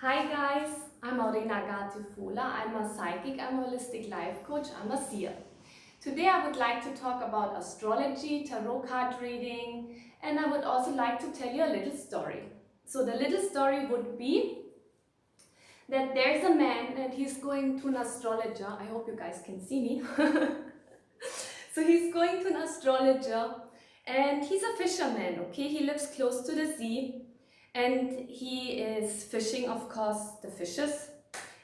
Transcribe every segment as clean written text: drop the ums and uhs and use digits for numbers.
Hi guys, I'm Aurena.fohler. I'm a psychic, I'm a holistic life coach, I'm a seer. Today I would like to talk about astrology, tarot card reading, and I would also like to tell you a little story. So the little story would be that there's a man and he's going to an astrologer. I hope you guys can see me. So he's going to an astrologer and he's a fisherman, okay? He lives close to the sea and he is fishing, of course, the fishes,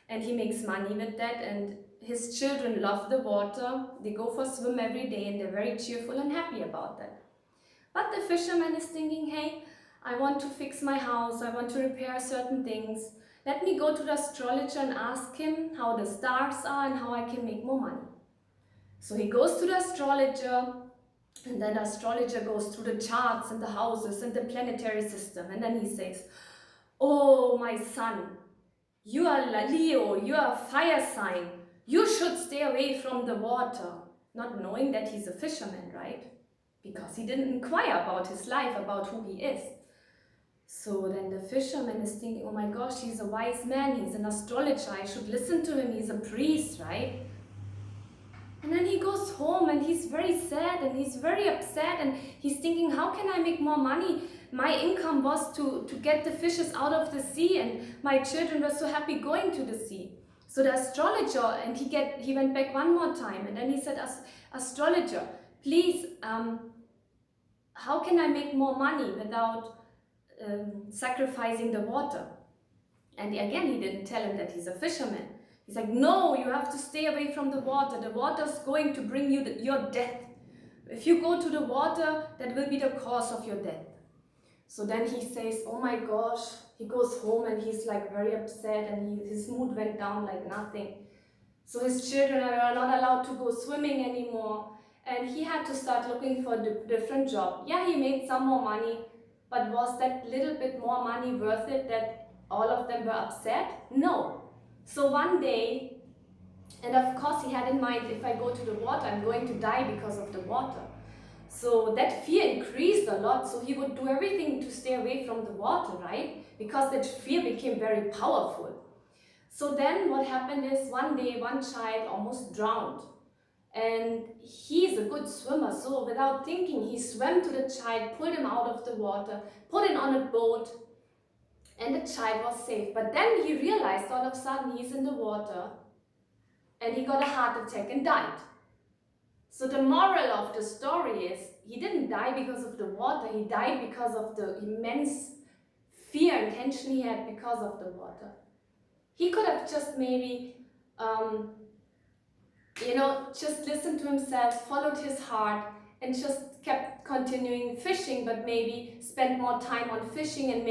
and he makes money with that, and his children love the water. They go for a swim every day and they're very cheerful and happy about that. But the fisherman is thinking, hey, I want to fix my house, I want to repair certain things. Let me go to the astrologer and ask him how the stars are and how I can make more money. So he goes to the astrologer, and then the astrologer goes through the charts and the houses and the planetary system, and then he says, oh, my son, you are Leo, you are a fire sign. You should stay away from the water. Not knowing that he's a fisherman, right? Because he didn't inquire about his life, about who he is. So then the fisherman is thinking, oh my gosh, he's a wise man, he's an astrologer, I should listen to him, he's a priest, right? And then he goes home and he's very sad and he's very upset and he's thinking, how can I make more money? My income was to get the fishes out of the sea, and my children were so happy going to the sea. So the astrologer, and he went back one more time, and then he said, astrologer, please, how can I make more money without sacrificing the water? And again, he didn't tell him that he's a fisherman. He's like, no, you have to stay away from the water. The water's going to bring you your death. If you go to the water, that will be the cause of your death. So then he says, oh my gosh, he goes home and he's like very upset, and his mood went down like nothing. So his children are not allowed to go swimming anymore, and he had to start looking for a different job. Yeah, he made some more money, but was that little bit more money worth it that all of them were upset? No. So one day, and of course he had in mind, if I go to the water, I'm going to die because of the water. So that fear increased a lot, so he would do everything to stay away from the water, right? Because that fear became very powerful. So then what happened is, one day one child almost drowned. And he's a good swimmer, so without thinking, he swam to the child, pulled him out of the water, put him on a boat, and the child was safe. But then he realized all of a sudden he's in the water, and he got a heart attack and died. So the moral of the story is, he didn't die because of the water, he died because of the immense fear and tension he had because of the water. He could have just maybe, just listened to himself, followed his heart, and just kept continuing fishing, but maybe spent more time on fishing and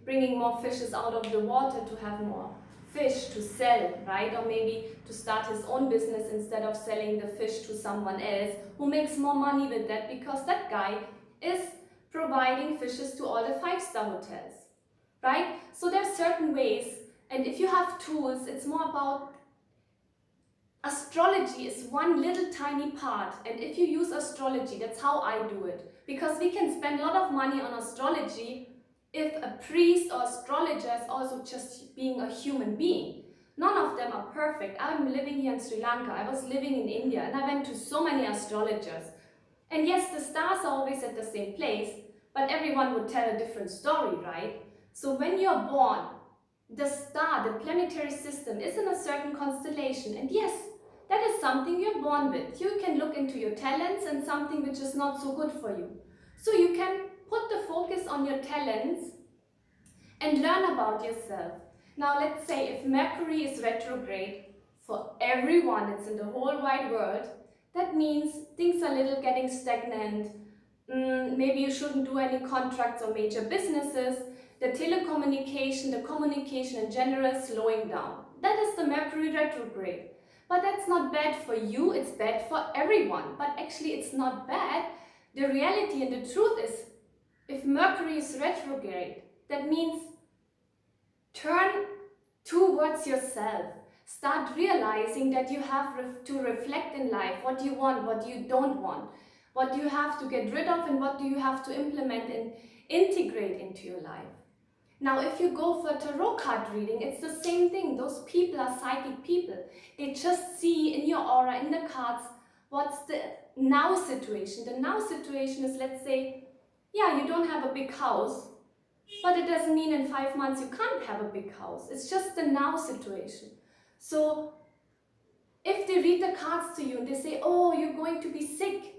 bringing more fishes out of the water to have more fish to sell, right? Or maybe to start his own business instead of selling the fish to someone else who makes more money with that, because that guy is providing fishes to all the 5-star hotels, right? So there's certain ways, and if you have tools, it's more about astrology is one little tiny part, and if you use astrology, that's how I do it, because we can spend a lot of money on astrology if a priest or astrologer is also just being a human being. None of them are perfect. I'm living here in Sri Lanka, I was living in India, and I went to so many astrologers. And yes, the stars are always at the same place, but everyone would tell a different story, right? So when you're born, the star, the planetary system, is in a certain constellation, and yes, that is something you're born with. You can look into your talents and something which is not so good for you. So you can put the focus on your talents and learn about yourself. Now let's say if Mercury is retrograde, for everyone, it's in the whole wide world, that means things are a little getting stagnant. Maybe you shouldn't do any contracts or major businesses. The telecommunication, the communication in general is slowing down. That is the Mercury retrograde. But that's not bad for you, it's bad for everyone. But actually it's not bad. The reality and the truth is, if Mercury is retrograde, that means turn towards yourself. Start realizing that you have to reflect in life what you want, what you don't want, what you have to get rid of, and what do you have to implement and integrate into your life. Now, if you go for tarot card reading, it's the same thing. Those people are psychic people. They just see in your aura, in the cards, what's the now situation. The now situation is, let's say, yeah, you don't have a big house, but it doesn't mean in 5 months you can't have a big house. It's just the now situation. So if they read the cards to you and they say, oh, you're going to be sick,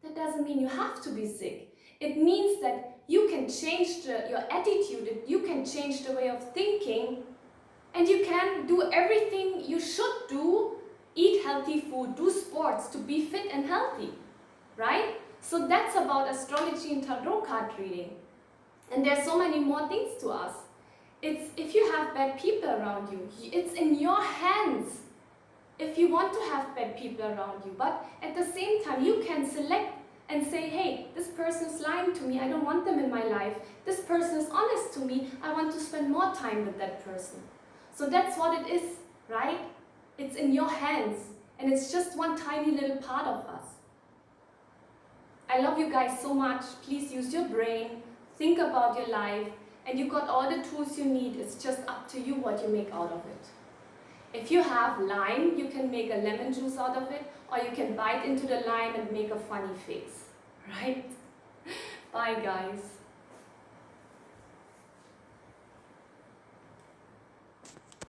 that doesn't mean you have to be sick. It means that you can change your attitude, you can change the way of thinking, and you can do everything you should do, eat healthy food, do sports to be fit and healthy, right? So that's about astrology and tarot card reading. And there's so many more things to us. It's if you have bad people around you, it's in your hands if you want to have bad people around you. But at the same time, you can select and say, hey, this person is lying to me, I don't want them in my life. This person is honest to me, I want to spend more time with that person. So that's what it is, right? It's in your hands, and it's just one tiny little part of us. I love you guys so much. Please use your brain, think about your life, and you got all the tools you need. It's just up to you what you make out of it. If you have lime, you can make a lemon juice out of it, or you can bite into the lime and make a funny face, right? Bye guys.